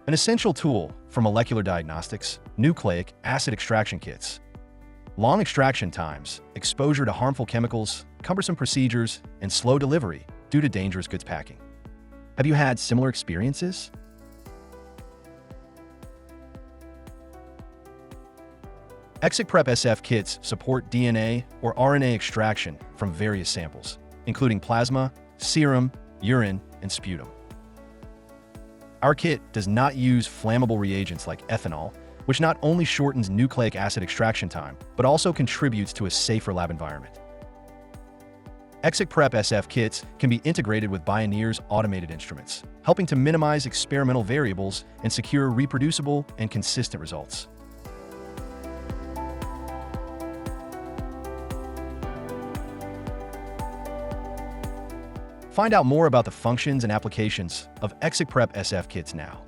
An essential tool for molecular diagnostics, nucleic acid extraction kits. Long extraction times, exposure to harmful chemicals, cumbersome procedures, and slow delivery due to dangerous goods packing. Have you had similar experiences? ExiPrep SF Kits support DNA or RNA extraction from various samples, including plasma, serum, urine, and sputum. Our kit does not use flammable reagents like ethanol, which not only shortens nucleic acid extraction time, but also contributes to a safer lab environment. ExiPrep SF Kits can be integrated with BIONEER's automated instruments, helping to minimize experimental variables and secure reproducible and consistent results. Find out more about the functions and applications of ExiPrep SF Kits now.